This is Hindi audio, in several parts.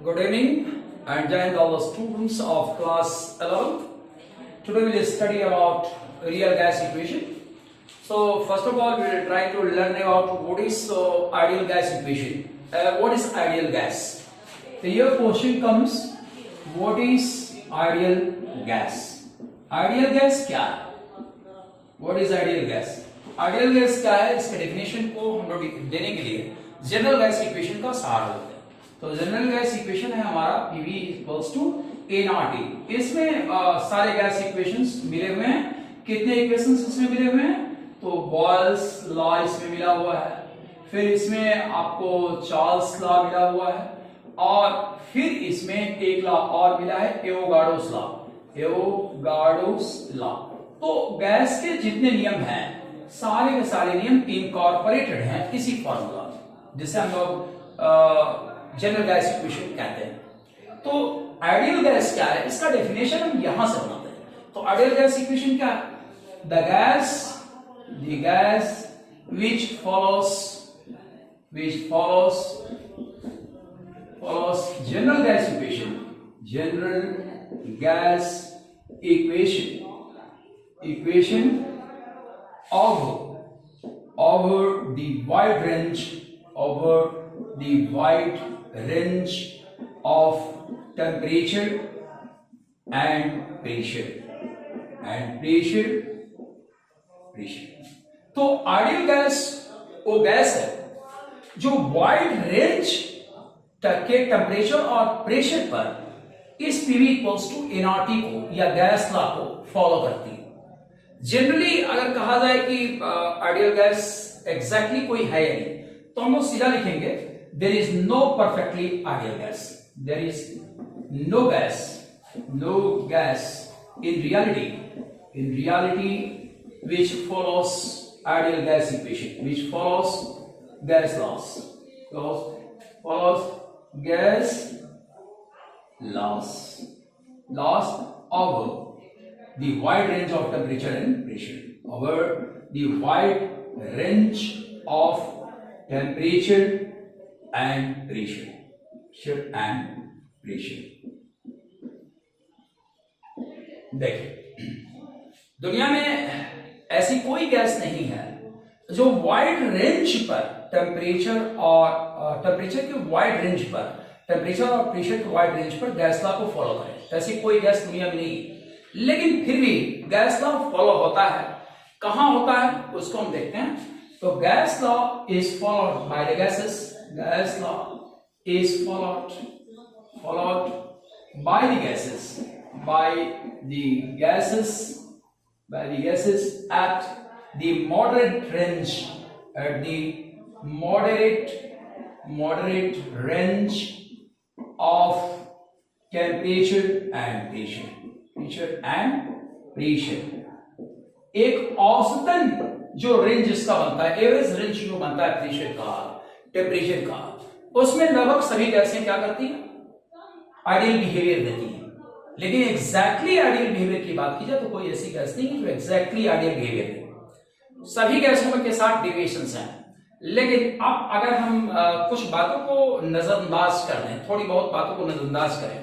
Good evening and join all the students of class 11. Today we will study about real gas equation. So first of all we will try to learn about what is ideal gas equation. What is ideal gas? So here question comes, what is ideal gas? Ideal gas क्या है? What is ideal gas? Ideal gas क्या है? इसके डेफिनेशन को हम लोग देने के लिए जनरल गैस इक्वेशन का सहारा लेते हैं। तो जनरल गैस इक्वेशन है हमारा PV इक्वल्स टू nRT। इसमें सारे गैस इक्वेशंस मिले हुए हैं। कितने इक्वेशंस इसमें मिले हुए हैं? तो बॉयल्स लॉ इसमें मिला हुआ है, फिर इसमें आपको चार्ल्स लॉ मिला हुआ है, और फिर इसमें एक लॉ और मिला है एवोगाड्रोस लॉ। Avogadro's law. तो गैस के जितने नियम हैं सारे के सारे नियम इनकॉर्पोरेटेड हैं इसी फॉर्मूला जिसे हम लोग जनरल गैस इक्वेशन कहते हैं। तो आइडियल गैस क्या है इसका डेफिनेशन हम यहां से बनाते हैं। तो आइडियल गैस इक्वेशन क्या है? The gas which follows general gas equation over the wide range of temperature and pressure. तो आइडियल गैस वो गैस है जो वाइड रेंज के टेम्परेचर और प्रेशर पर इस PV इक्वल्स टू nRT को या गैस लॉ को फॉलो करती है। जनरली अगर कहा जाए कि आइडियल गैस एग्जैक्टली कोई है या नहीं, तो हम लोग सीधा लिखेंगे there is no perfectly ideal gas. There is no gas in reality which follows ideal gas equation, which follows gas laws, laws over the wide range of temperature and pressure, over the wide range of temperature and pressure, देखिए दुनिया में ऐसी कोई गैस नहीं है जो वाइड रेंज पर टेम्परेचर के वाइड रेंज पर टेम्परेचर और प्रेशर के वाइड रेंज पर गैस लॉ को फॉलो करे। ऐसी कोई गैस दुनिया में नहीं है, लेकिन फिर भी गैस लॉ फॉलो होता है। कहां होता है उसको हम देखते हैं। तो gas law is followed by the gases. Gas law is followed by the gases at the moderate range of temperature and pressure। एक औसतन जो रेंज इसका बनता है, एवरेज रेंज जो बनता है प्रेशर का, टेम्परेचर का, उसमें लगभग सभी गैसें क्या करती हैं? आइडियल बिहेवियर देती हैं। लेकिन एग्जैक्टली आइडियल बिहेवियर की बात की जाए तो कोई ऐसी गैस नहीं है जो एग्जैक्टली आइडियल बिहेवियर दे। सभी गैसों में के साथ डेविएशंस हैं। लेकिन अब अगर हम कुछ बातों को नजरअंदाज कर दें, थोड़ी बहुत बातों को नजरअंदाज करें,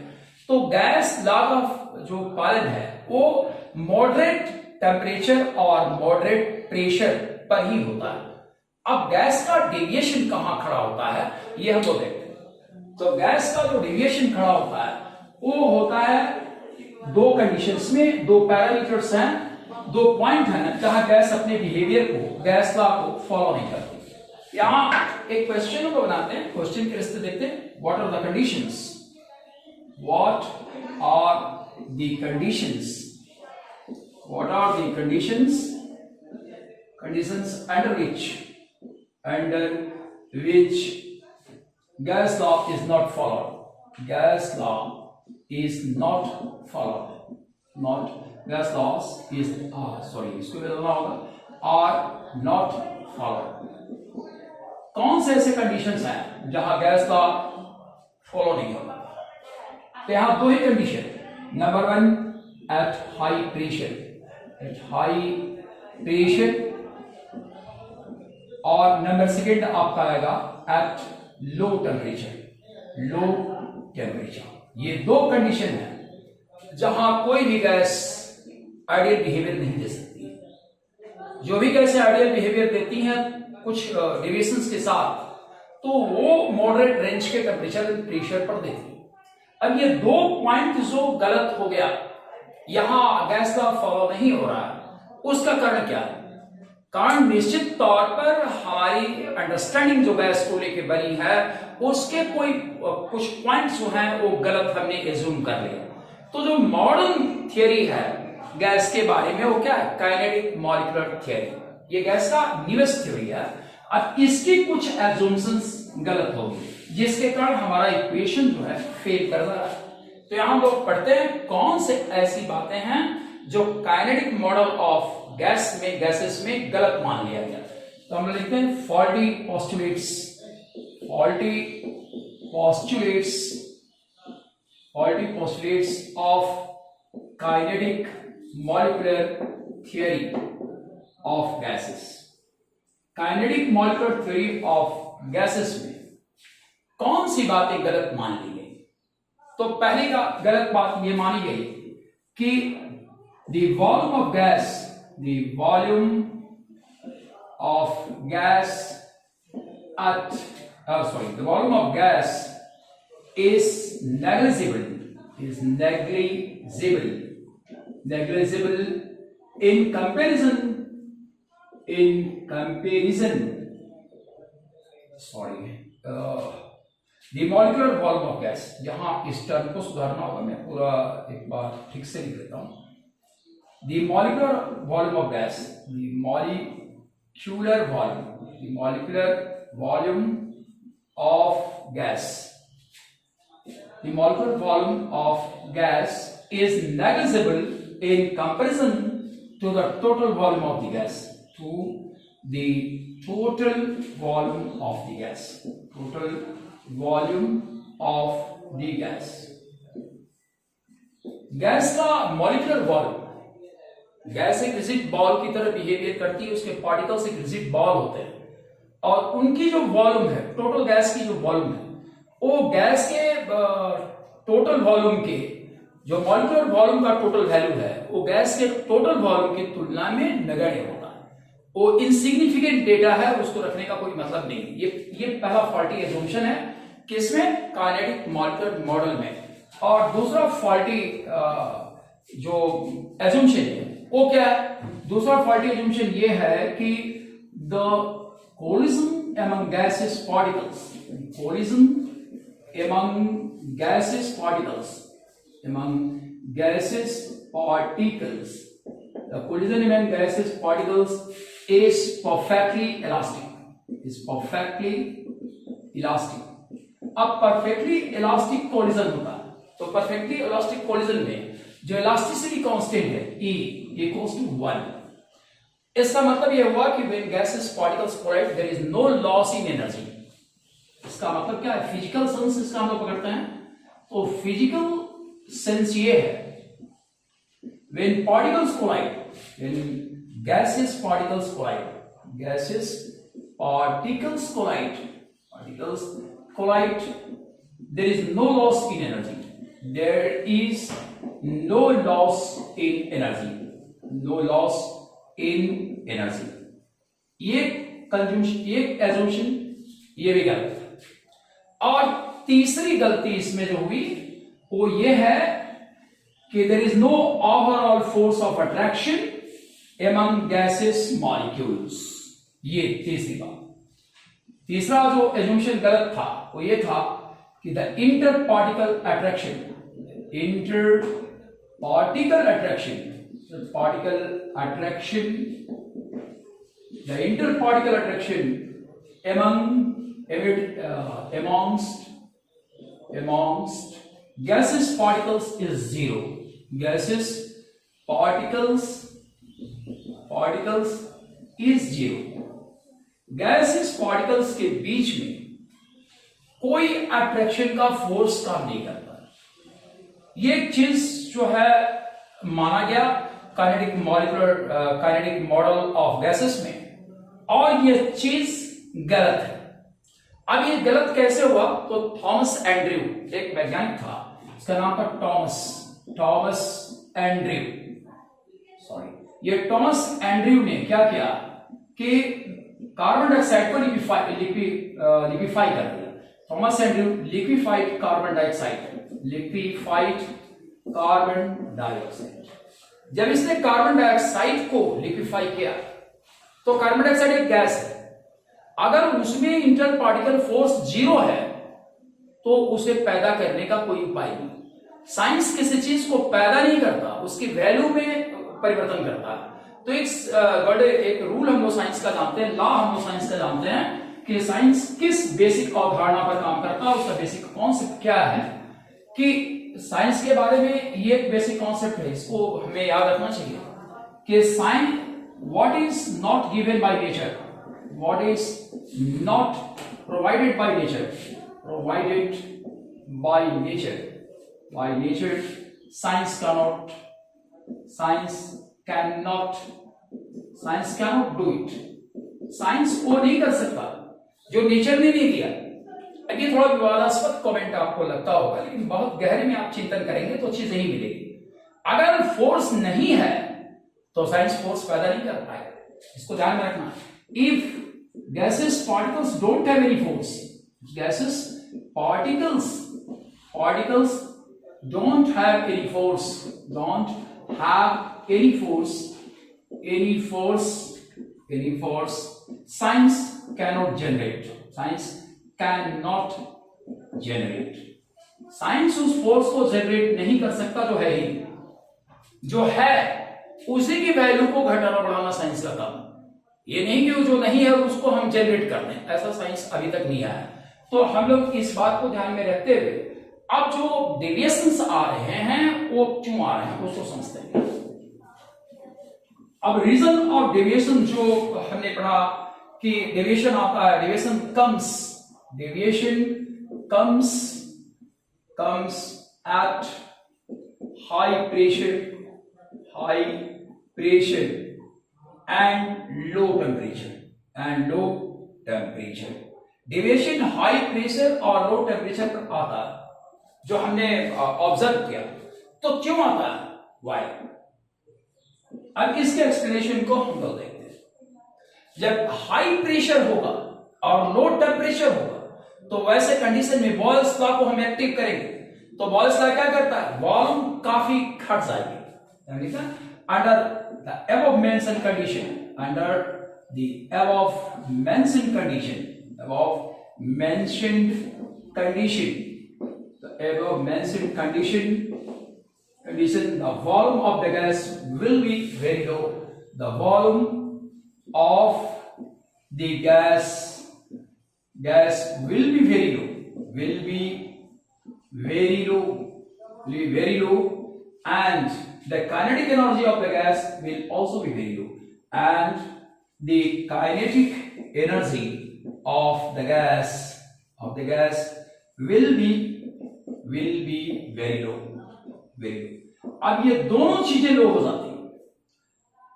तो गैस लॉ का जो पालन है वो मॉडरेट टेम्परेचर और मॉडरेट प्रेशर पर ही होता है। अब गैस का डेविएशन कहां खड़ा होता है ये हम लोग देखते हैं। तो गैस का जो डेविएशन खड़ा होता है वो होता है दो कंडीशंस में, दो पैरामीटर्स हैं, दो पॉइंट हैं जहां गैस अपने बिहेवियर को, गैस लॉ को फॉलो नहीं करती। यहां एक क्वेश्चन को बनाते हैं, क्वेश्चन के रिश्ते देखते हैं। What are the conditions under which gas law is not followed? Gas law is not followed. इसको बदलना होगा, are not followed। कौन से ऐसे कंडीशंस हैं जहां गैस लॉ फॉलो नहीं होगा? तो यहां दो ही condition. Number 1 at high pressure, और नंबर सेकेंड आपका आएगा एट लो टेम्परेचर। ये दो कंडीशन है जहां कोई भी गैस आइडियल बिहेवियर नहीं दे सकती। जो भी गैसें आइडियल बिहेवियर देती हैं कुछ डेविएशंस के साथ, तो वो मॉडरेट रेंज के टेम्परेचर एंड प्रेशर पर देती है। अब ये दो पॉइंट जो गलत हो गया, यहां गैस का फॉलो नहीं हो रहा है, उसका कारण क्या है? कारण निश्चित तौर पर हमारी अंडरस्टैंडिंग जो गैस को लेके बनी है, उसके कोई कुछ पॉइंट्स जो हैं वो गलत हमने एज्यूम कर लिया। तो जो मॉडर्न थियरी है गैस के बारे में वो क्या है? Kinetic molecular theory. ये गैस का न्यूएस्ट थ्योरी है। अब इसकी कुछ एज्यूम्शंस गलत होगी, जिसके कारण हमारा इक्वेशन जो है फेल कर रहा है। तो यहां हम लोग पढ़ते हैं कौन से ऐसी बातें हैं जो काइनेटिक मॉडल ऑफ गैसेस में गलत मान लिया गया। तो हम लोग लिखते हैं faulty postulates of kinetic molecular theory of gases. Kinetic molecular theory of gases में कौन सी बातें गलत मान ली गई? तो पहली का गलत बात ये मानी गई कि the volume of gas is negligible in comparison the molecular volume of gas। यहां इस टर्म को सुधारना होगा, मैं पूरा एक बार ठीक से लिख लेता हूं। The molecular volume of gas, the molecular volume of gas is negligible in comparison to the total volume of the gas, gas का मॉलिक्यूलर वॉल्यूम, गैस एक रिजिड बॉल की तरह बिहेवियर करती है, उसके पार्टिकल्स एक रिजिड बॉल होते हैं और उनकी जो वॉल्यूम है, टोटल गैस की जो वॉल्यूम है, वो गैस के टोटल वॉल्यूम के जो मॉलिक्यूलर वॉल्यूम का टोटल वैल्यू है, वो गैस के टोटल वॉल्यूम की तुलना में नगण्य होता है। वो इनसिग्निफिकेंट डेटा है, उसको रखने का कोई मतलब नहीं। ये पहला फॉल्टी एजम्पशन है किसमें? काइनेटिक मॉलिक्यूलर मॉडल में। और दूसरा फॉल्टी जो एजम्पशन है वो क्या है? दूसरा फॉल्टी एजम्पशन ये है कि the collision among gaseous particles, the collision among gaseous particles is perfectly elastic। अब perfectly elastic collision होता है, तो perfectly elastic collision में जो elasticity constant है E equals to 1। इसका मतलब यह हुआ कि when gaseous particles collide there is no loss in energy। इसका मतलब क्या है? फिजिकल सेंस इसका हम लोग पकड़ते हैं, तो फिजिकल सेंस ये है when gaseous particles collide there is no loss in energy, ये एजम्पशन ये भी गलत है। और तीसरी गलती इसमें जो हुई वो ये है कि there is no overall force of attraction among gases molecules. ये तीसरी बात। तीसरा जो एजम्पशन गलत था वो ये था कि the inter particle attraction amongst gaseous particles is zero। gaseous particles is zero। gaseous particles के बीच में कोई अट्रैक्शन का फोर्स काम नहीं करता। ये चीज जो है माना गया काइनेटिक मॉडल ऑफ गैसेस में, और ये चीज गलत है। अब ये गलत कैसे हुआ? तो थॉमस एंड्रयू एक वैज्ञानिक था, उसका नाम था टॉमस एंड्रयू, सॉरी, ये टॉमस एंड्रयू ने क्या किया कि कार्बन डाइऑक्साइड को लिक्विफाई कर दिया। Thomas Andrew liquefied carbon dioxide. जब इसने कार्बन डाइऑक्साइड को लिक्विफाई किया तो कार्बन डाइऑक्साइड एक गैस है, अगर उसमें इंटर पार्टिकल फोर्स 0 है तो उसे पैदा करने का कोई उपाय नहीं। साइंस किसी चीज को पैदा नहीं करता, उसकी वैल्यू में परिवर्तन करता है। तो एक रूल हम लोग साइंस का जानते हैं, लॉ हम लोग साइंस का जानते हैं कि साइंस किस बेसिक अवधारणा पर काम करता है, उसका बेसिक कॉन्सेप्ट क्या है। कि साइंस के बारे में ये एक बेसिक कॉन्सेप्ट है, इसको हमें याद रखना चाहिए कि science what is not given by nature, what is not provided by nature, science cannot do it। Science वो नहीं कर सकता जो नेचर ने नहीं दिया। अब ये थोड़ा विवादास्पद कमेंट आपको लगता होगा, लेकिन बहुत गहरे में आप चिंतन करेंगे तो चीज नहीं मिलेगी। अगर फोर्स नहीं है तो साइंस फोर्स पैदा नहीं कर पाएगा, इसको ध्यान में रखना। If gases particles don't have any force, gases particles don't have any force, science cannot generate, science उस फोर्स को जनरेट नहीं कर सकता जो है ही, जो है उसी की वैल्यू को घटाना बढ़ाना साइंस का काम। ये नहीं कि जो नहीं है उसको हम जनरेट कर दें, ऐसा साइंस अभी तक नहीं आया। तो हम लोग इस बात को ध्यान में रखते हुए अब जो डेविएशंस आ रहे हैं वो क्यों आ रहे हैं उसको समझते हैं। अब रीजन ऑफ डेविएशन जो हमने पढ़ा कि डेविएशन आता है, deviation comes at high pressure and low temperature। Deviation high pressure और लो टेम्परेचर पर आता है, जो हमने ऑब्जर्व किया। तो क्यों आता है, वाई? अब इसके एक्सप्लेनेशन को हम लोग देखते हैं। जब हाई प्रेशर होगा और लो टेम्परेचर होगा तो वैसे कंडीशन में बॉयल्स लॉ को हम एक्टिव करेंगे। तो बॉयल्स लॉ क्या करता है, वॉल्यूम काफी घट जाएगी। Under the above mentioned condition, the volume of the gas will be very low. The volume of the gas will be very low, and the kinetic energy of the gas will also be very low, and the kinetic energy of the gas will be very low। अब ये दोनों चीजें लो हो जाती हैं।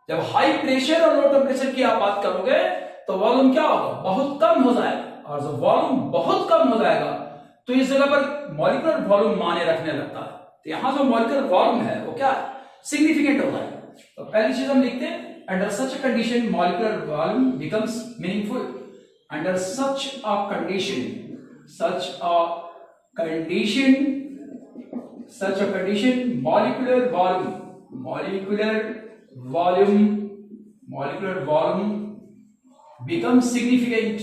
जब हाई प्रेशर और लो टेम्परेचर की आप बात करोगे तो वॉल्यूम क्या होगा, बहुत कम हो जाएगा। और जब वॉल्यूम बहुत कम हो जाएगा तो इस जगह पर मॉलिक्यूलर वॉल्यूम माने रखने लगता है। तो यहां जो मॉलिक्यूलर वॉल्यूम है वो क्या है, सिग्निफिकेंट हो जाएगा। तो पहली चीज हम लिखते हैं, under such a condition molecular volume becomes meaningful. Under such a condition molecular volume becomes significant।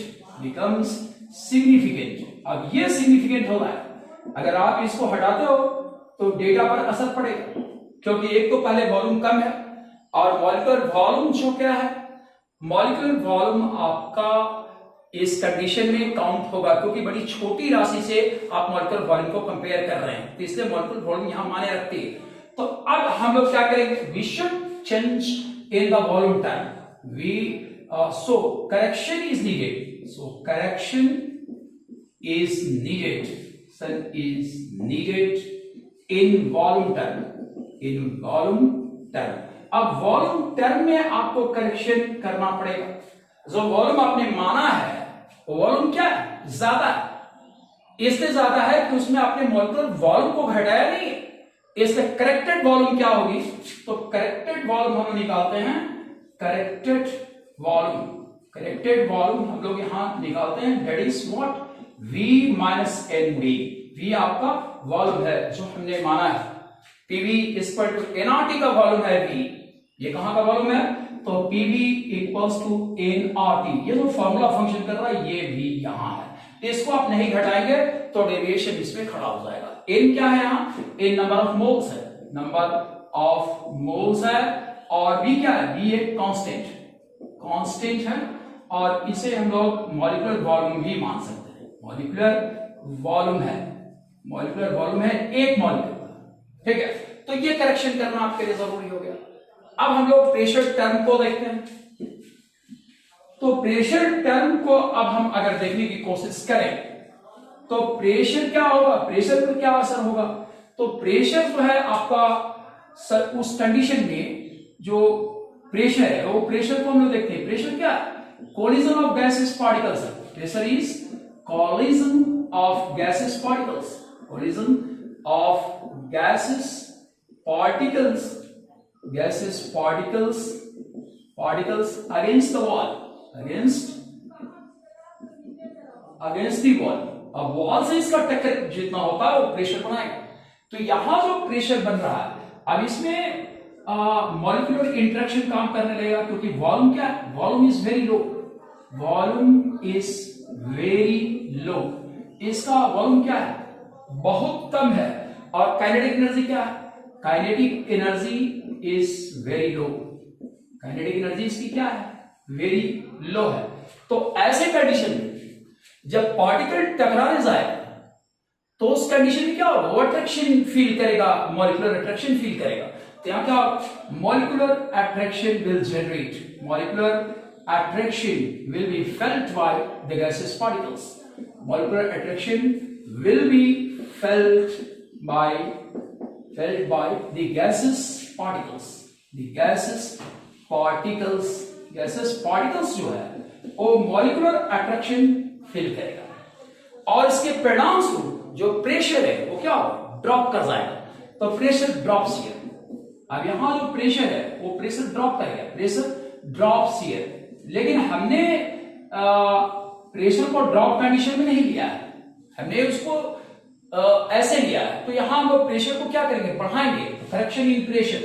अब ये सिग्निफिकेंट हो रहा है, अगर आप इसको हटाते हो तो डेटा पर असर पड़ेगा, क्योंकि एक तो पहले वॉल्यूम कम है और मॉलिक्यूलर वॉल्यूम जो क्या है, मॉलिक्यूलर वॉल्यूम आपका इस कंडीशन में काउंट होगा, क्योंकि बड़ी छोटी राशि से आप मॉलिक्यूलर वॉल्यूम को कंपेयर कर रहे हैं, तो इसलिए मॉलिक्यूलर वॉल्यूम यहां माने रखती है। तो अब हम लोग क्या करेंगे, we should change in the volume term. so correction is needed in volume term। अब वॉल्यूम टर्म में आपको करेक्शन करना पड़ेगा। जो वॉल्यूम आपने माना है वो वॉल्यूम क्या है, ज्यादा है। इसलिए ज्यादा है कि उसमें आपने मॉलिक्यूलर वॉल्यूम को घटाया नहीं है, इसलिए करेक्टेड वॉल्यूम क्या होगी? तो करेक्टेड वॉल्यूम हम निकालते हैं, करेक्टेड वॉल्यूम हम लोग यहां निकालते हैं, that is what? V minus N D. V आपका वॉल्यूम है जो हमने माना है, PV इक्वल टू nRT का वॉल्यूम है V। ये कहां का वॉल्यूम है? तो PV इक्वल्स टू nRT। ये जो फॉर्मूला फंक्शन कर रहा है ये V यहां है, इसको आप नहीं घटाएंगे तो डेविएशन इसमें खड़ा हो जाएगा। n क्या है यहां? n नंबर ऑफ मोल्स है, नंबर ऑफ मोल्स है, और V क्या है? V एक कांस्टेंट है, और इसे हम लोग मॉलिक्यूलर वॉल्यूम भी मान सकते हैं। मॉलिक्यूलर वॉल्यूम है एक मॉलिक्यूल का, ठीक है। तो ये करेक्शन करना आपके लिए जरूरी हो गया। अब हम लोग प्रेशर टर्म को देखते हैं। तो प्रेशर टर्म को अब हम अगर देखने की कोशिश करें तो प्रेशर क्या होगा, प्रेशर पर क्या असर होगा? तो प्रेशर जो है आपका उस कंडीशन में जो प्रेशर है वो प्रेशर को हम लोग देखते हैं। प्रेशर क्या है? Collision of gases particles. Pressure is collision of gases particles, collision of gases particles against the wall, against the wall। अब वॉल से इसका टक्कर जितना होता है वो प्रेशर बनाएगा। तो यहां जो प्रेशर बन रहा है, अब इसमें मॉलिक्यूलर इंटरेक्शन काम करने लगेगा, क्योंकि वॉल्यूम क्या है? Volume is very low. इसका वॉल्यूम क्या है? बहुत कम है। और काइनेटिक एनर्जी क्या है? Kinetic energy is very low. Kinetic energy इसकी क्या है? वेरी लो है। तो ऐसे कंडीशन में जब पार्टिकल टकराने जाएगा तो उस कंडीशन में क्या होगा? वो अट्रैक्शन फील करेगा, मॉलिक्यूलर अट्रैक्शन फील करेगा। तो यहां क्या? Molecular attraction will generate, molecular attraction will be felt by the gases particles. Molecular attraction will be felt by the gases particles। the gases particles जो है वो मॉलिक्यूलर अट्रैक्शन फील करेगा, और इसके परिणाम स्वरूप जो प्रेशर है वो क्या होगा? ड्रॉप कर जाएगा। तो प्रेशर ड्रॉप्स हियर। अब यहां जो प्रेशर है वो प्रेशर ड्रॉप करेगा, प्रेशर ड्रॉप्स हियर। लेकिन हमने प्रेशर को ड्रॉप कंडीशन में नहीं लिया है, हमने उसको ऐसे लिया है। तो यहां हम लोग प्रेशर को क्या करेंगे? बढ़ाएंगे। तो करेक्शन इन प्रेशर,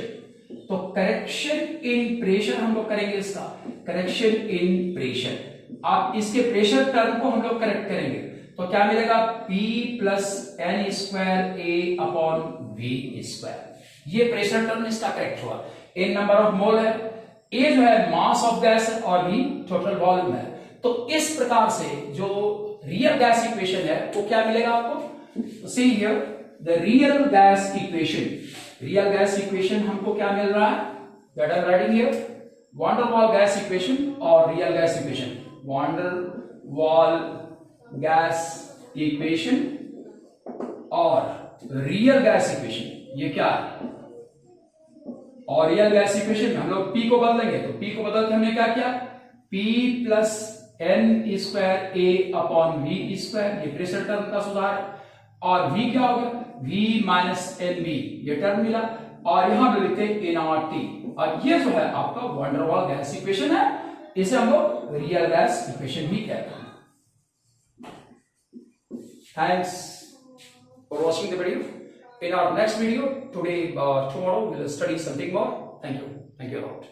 तो करेक्शन इन प्रेशर हम लोग करेंगे, इसका करेक्शन इन प्रेशर। आप इसके प्रेशर टर्म को हम लोग करेक्ट करेंगे तो क्या मिलेगा? P plus N square A upon V square. ये प्रेशर टर्म इसका करेक्ट हुआ। n नंबर ऑफ मोल है, a जो है मास ऑफ गैस है, और v टोटल वॉल्यूम है। तो इस प्रकार से जो रियल गैस इक्वेशन है वो क्या मिलेगा आपको? See here the real gas equation हमको क्या मिल रहा है? That I'm writing here van der Waal gas equation और real gas equation। van der Waal gas equation और real gas equation, ये क्या है? और रियल गैस इक्वेशन में हम लोग P को बदलेंगे, तो P को बदल के हमने क्या किया? P plus N square A upon V square, ये प्रेशर टर्म का सुधार है। और v क्या हो गया? v माइनस एन बी, ये टर्म मिला, और यहां पे लिखते हैं nRT। और ये जो है आपका van der Waal gas equation है, इसे हम लोग रियल गैस इक्वेशन भी कहते हैं। Thanks for watching the video. In our next video tomorrow we will study something more. Thank you a lot।